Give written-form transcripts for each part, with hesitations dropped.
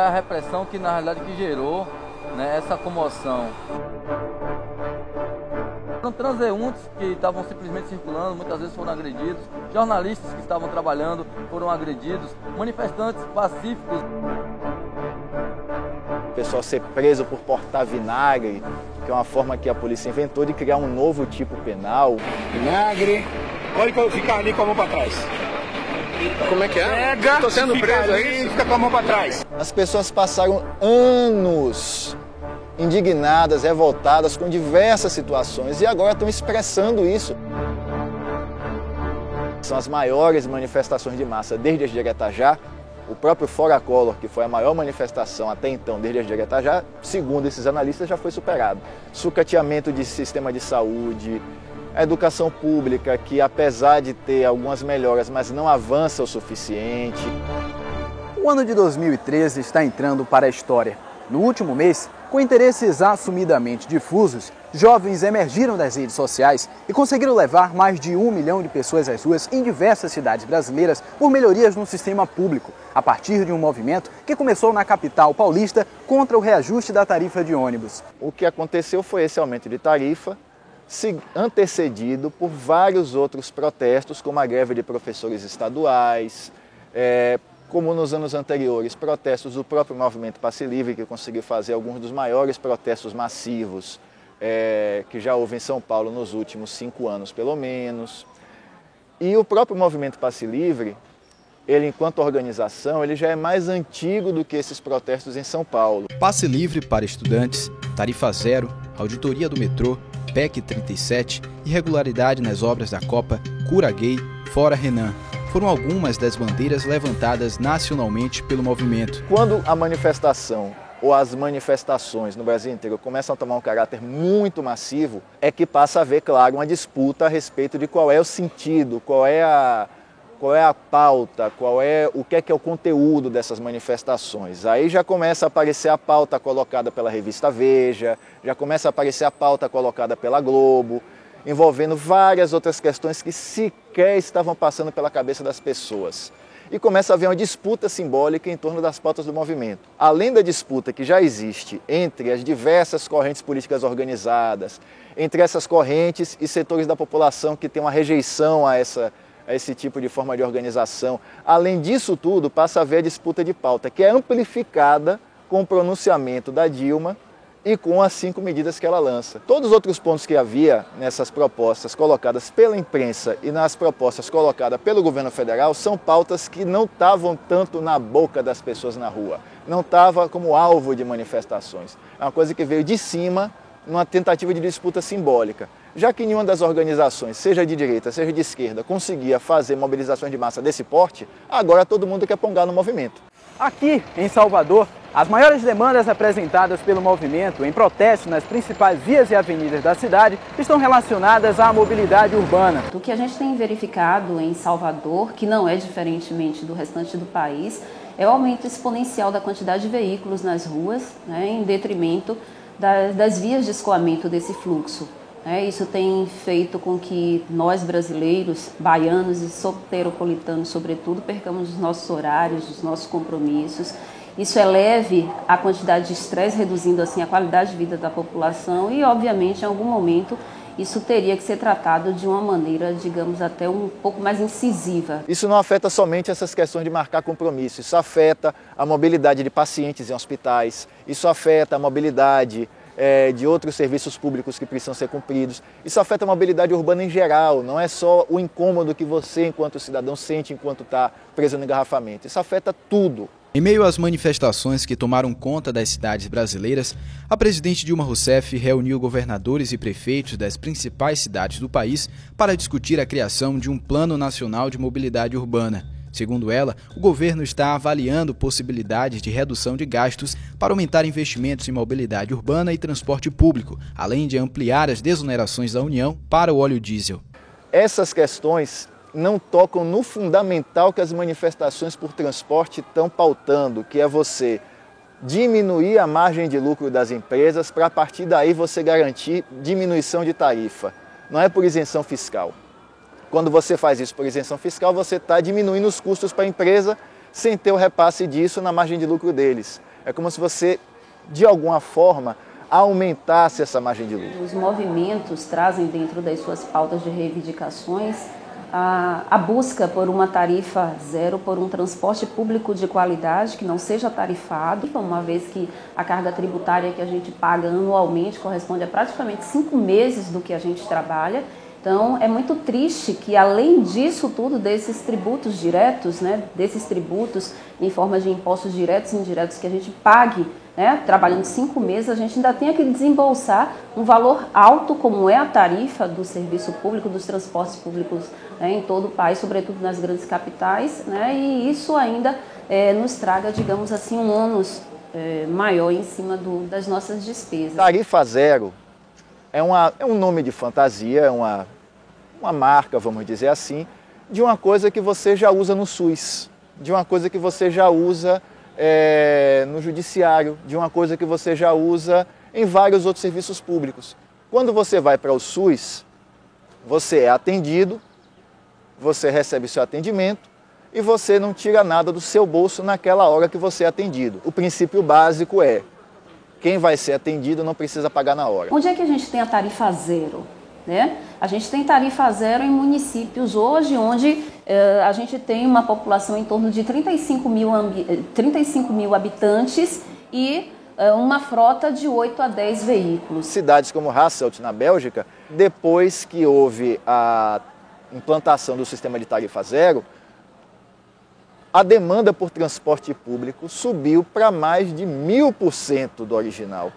a repressão que na realidade que gerou, né, essa comoção. Foram transeuntes que estavam simplesmente circulando, muitas vezes foram agredidos, jornalistas que estavam trabalhando foram agredidos, manifestantes pacíficos. O pessoal ser preso por portar vinagre, que é uma forma que a polícia inventou de criar um novo tipo penal. Vinagre, pode ficar ali com a mão para trás. Como é que é? Pega, tô sendo preso aí e fica com a mão para trás. As pessoas passaram anos indignadas, revoltadas com diversas situações e agora estão expressando isso. São as maiores manifestações de massa desde as de Aretajá. O próprio Fora Collor, que foi a maior manifestação até então desde as de Aretajá, segundo esses analistas, já foi superado. Sucateamento de sistema de saúde, a educação pública, que apesar de ter algumas melhoras, mas não avança o suficiente. O ano de 2013 está entrando para a história. No último mês, com interesses assumidamente difusos, jovens emergiram das redes sociais e conseguiram levar mais de 1 milhão de pessoas às ruas em diversas cidades brasileiras por melhorias no sistema público, a partir de um movimento que começou na capital paulista contra o reajuste da tarifa de ônibus. O que aconteceu foi esse aumento de tarifa, antecedido por vários outros protestos, como a greve de professores estaduais, como nos anos anteriores, protestos do próprio Movimento Passe Livre, que conseguiu fazer alguns dos maiores protestos massivos que já houve em São Paulo nos últimos 5 anos, pelo menos. E o próprio Movimento Passe Livre, ele enquanto organização, ele já é mais antigo do que esses protestos em São Paulo. Passe livre para estudantes, tarifa zero, auditoria do metrô, PEC 37, irregularidade nas obras da Copa, cura gay, fora Renan. Foram algumas das bandeiras levantadas nacionalmente pelo movimento. Quando a manifestação ou as manifestações no Brasil inteiro começam a tomar um caráter muito massivo, é que passa a haver, claro, uma disputa a respeito de qual é o sentido, qual é a pauta, o que é o conteúdo dessas manifestações. Aí já começa a aparecer a pauta colocada pela revista Veja, já começa a aparecer a pauta colocada pela Globo, envolvendo várias outras questões que sequer estavam passando pela cabeça das pessoas. E começa a haver uma disputa simbólica em torno das pautas do movimento. Além da disputa que já existe entre as diversas correntes políticas organizadas, entre essas correntes e setores da população que têm uma rejeição a esse tipo de forma de organização. Além disso tudo, passa a haver a disputa de pauta, que é amplificada com o pronunciamento da Dilma e com as 5 medidas que ela lança. Todos os outros pontos que havia nessas propostas colocadas pela imprensa e nas propostas colocadas pelo governo federal são pautas que não estavam tanto na boca das pessoas na rua, não estava como alvo de manifestações. É uma coisa que veio de cima, numa tentativa de disputa simbólica. Já que nenhuma das organizações, seja de direita, seja de esquerda, conseguia fazer mobilizações de massa desse porte, agora todo mundo quer pongar no movimento. Aqui, em Salvador, as maiores demandas apresentadas pelo movimento em protesto nas principais vias e avenidas da cidade estão relacionadas à mobilidade urbana. O que a gente tem verificado em Salvador, que não é diferentemente do restante do país, é o aumento exponencial da quantidade de veículos nas ruas, né, em detrimento das vias de escoamento desse fluxo. Isso tem feito com que nós brasileiros, baianos e soteropolitanos sobretudo, percamos os nossos horários, os nossos compromissos. Isso eleve a quantidade de estresse, reduzindo assim a qualidade de vida da população e, obviamente, em algum momento, isso teria que ser tratado de uma maneira, digamos, até um pouco mais incisiva. Isso não afeta somente essas questões de marcar compromisso, isso afeta a mobilidade de pacientes em hospitais, isso afeta a mobilidade de outros serviços públicos que precisam ser cumpridos. Isso afeta a mobilidade urbana em geral, não é só o incômodo que você, enquanto cidadão, sente enquanto está preso no engarrafamento. Isso afeta tudo. Em meio às manifestações que tomaram conta das cidades brasileiras, a presidente Dilma Rousseff reuniu governadores e prefeitos das principais cidades do país para discutir a criação de um Plano Nacional de Mobilidade Urbana. Segundo ela, o governo está avaliando possibilidades de redução de gastos para aumentar investimentos em mobilidade urbana e transporte público, além de ampliar as desonerações da União para o óleo diesel. Essas questões não tocam no fundamental que as manifestações por transporte estão pautando, que é você diminuir a margem de lucro das empresas para a partir daí você garantir diminuição de tarifa. Não é por isenção fiscal. Quando você faz isso por isenção fiscal, você está diminuindo os custos para a empresa sem ter o repasse disso na margem de lucro deles. É como se você, de alguma forma, aumentasse essa margem de lucro. Os movimentos trazem dentro das suas pautas de reivindicações a busca por uma tarifa zero, por um transporte público de qualidade que não seja tarifado, uma vez que a carga tributária que a gente paga anualmente corresponde a praticamente 5 meses do que a gente trabalha. Então, é muito triste que, além disso tudo, desses tributos diretos, desses tributos em forma de impostos diretos e indiretos que a gente pague, trabalhando 5 meses, a gente ainda tenha que desembolsar um valor alto, como é a tarifa do serviço público, dos transportes públicos em todo o país, sobretudo nas grandes capitais, e isso ainda nos traga, digamos assim, um ônus maior em cima das nossas despesas. Tarifa zero é um nome de fantasia, é uma marca, vamos dizer assim, de uma coisa que você já usa no SUS, de uma coisa que você já usa no judiciário, de uma coisa que você já usa em vários outros serviços públicos. Quando você vai para o SUS, você é atendido, você recebe seu atendimento e você não tira nada do seu bolso naquela hora que você é atendido. O princípio básico é: quem vai ser atendido não precisa pagar na hora. Onde é que a gente tem a tarifa zero? A gente tem tarifa zero em municípios hoje onde a gente tem uma população em torno de 35 mil habitantes e uma frota de 8 a 10 veículos. Cidades como Hasselt, na Bélgica, depois que houve a implantação do sistema de tarifa zero, a demanda por transporte público subiu para mais de 1000% do original.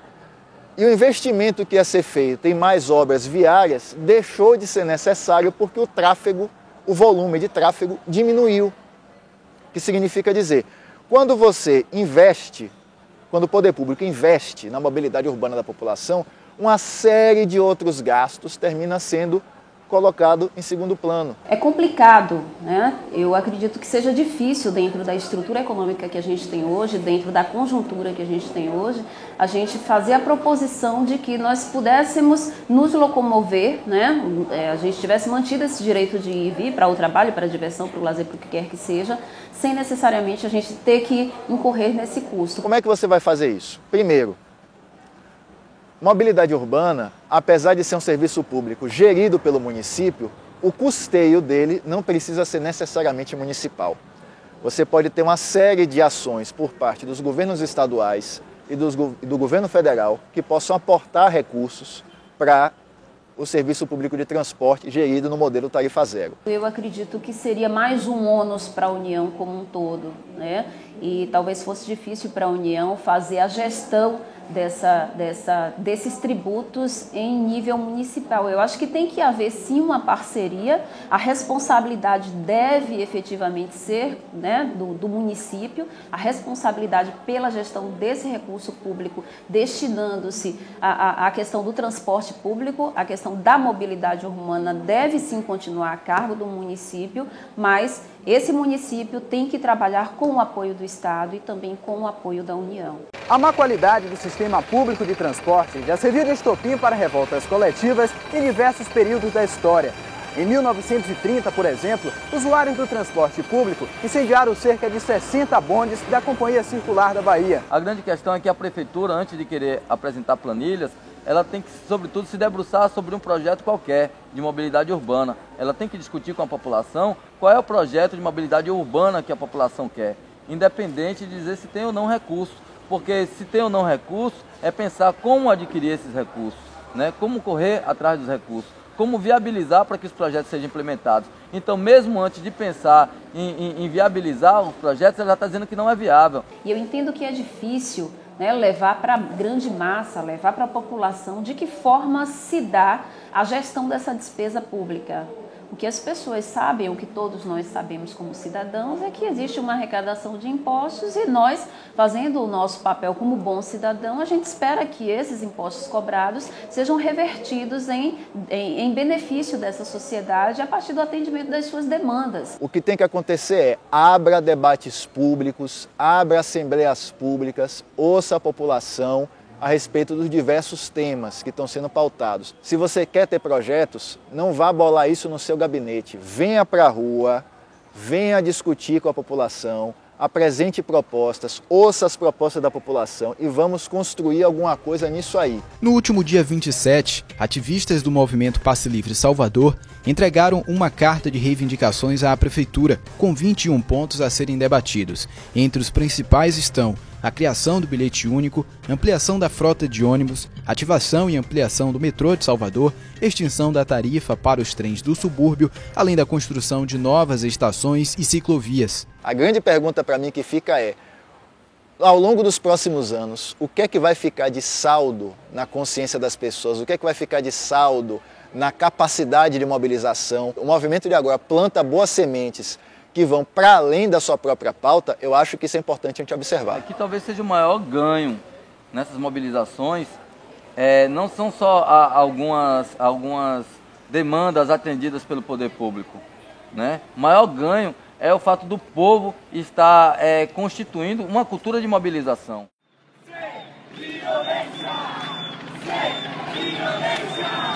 E o investimento que ia ser feito em mais obras viárias deixou de ser necessário porque o volume de tráfego diminuiu. O que significa dizer, quando você investe, quando o poder público investe na mobilidade urbana da população, uma série de outros gastos termina sendo colocado em segundo plano. É complicado, Eu acredito que seja difícil dentro da estrutura econômica que a gente tem hoje, dentro da conjuntura que a gente tem hoje, a gente fazer a proposição de que nós pudéssemos nos locomover, A gente tivesse mantido esse direito de ir e vir para o trabalho, para a diversão, para o lazer, para o que quer que seja, sem necessariamente a gente ter que incorrer nesse custo. Como é que você vai fazer isso? Primeiro, mobilidade urbana, apesar de ser um serviço público gerido pelo município, o custeio dele não precisa ser necessariamente municipal. Você pode ter uma série de ações por parte dos governos estaduais e do governo federal que possam aportar recursos para o serviço público de transporte gerido no modelo tarifa zero. Eu acredito que seria mais um ônus para a União como um todo, E talvez fosse difícil para a União fazer a gestão desses tributos em nível municipal. Eu acho que tem que haver sim uma parceria, a responsabilidade deve efetivamente ser do município, a responsabilidade pela gestão desse recurso público, destinando-se à questão do transporte público, a questão da mobilidade urbana deve sim continuar a cargo do município, mas esse município tem que trabalhar com o apoio do Estado e também com o apoio da União. A má qualidade do sistema público de transporte já serviu de estopim para revoltas coletivas em diversos períodos da história. Em 1930, por exemplo, usuários do transporte público incendiaram cerca de 60 bondes da Companhia Circular da Bahia. A grande questão é que a prefeitura, antes de querer apresentar planilhas, ela tem que, sobretudo, se debruçar sobre um projeto qualquer de mobilidade urbana. Ela tem que discutir com a população qual é o projeto de mobilidade urbana que a população quer, independente de dizer se tem ou não recurso. Porque se tem ou não recurso, é pensar como adquirir esses recursos, como correr atrás dos recursos, como viabilizar para que os projetos sejam implementados. Então, mesmo antes de pensar em viabilizar os projetos, ela já está dizendo que não é viável. E eu entendo que é difícil levar para a grande massa, levar para a população de que forma se dá a gestão dessa despesa pública. O que as pessoas sabem, o que todos nós sabemos como cidadãos, é que existe uma arrecadação de impostos e nós, fazendo o nosso papel como bom cidadão, a gente espera que esses impostos cobrados sejam revertidos em benefício dessa sociedade a partir do atendimento das suas demandas. O que tem que acontecer é abra debates públicos, abra assembleias públicas, ouça a população a respeito dos diversos temas que estão sendo pautados. Se você quer ter projetos, não vá bolar isso no seu gabinete. Venha para a rua, venha discutir com a população, apresente propostas, ouça as propostas da população e vamos construir alguma coisa nisso aí. No último dia 27, ativistas do movimento Passe Livre Salvador entregaram uma carta de reivindicações à Prefeitura, com 21 pontos a serem debatidos. Entre os principais estão a criação do bilhete único, ampliação da frota de ônibus, ativação e ampliação do metrô de Salvador, extinção da tarifa para os trens do subúrbio, além da construção de novas estações e ciclovias. A grande pergunta para mim que fica é, ao longo dos próximos anos, o que é que vai ficar de saldo na consciência das pessoas? O que é que vai ficar de saldo na capacidade de mobilização? O movimento de agora planta boas sementes que vão para além da sua própria pauta. Eu acho que isso é importante a gente observar. Aqui talvez seja o maior ganho nessas mobilizações, não são só algumas demandas atendidas pelo poder público, né? O maior ganho é o fato do povo estar constituindo uma cultura de mobilização. Sem violência! Sem violência!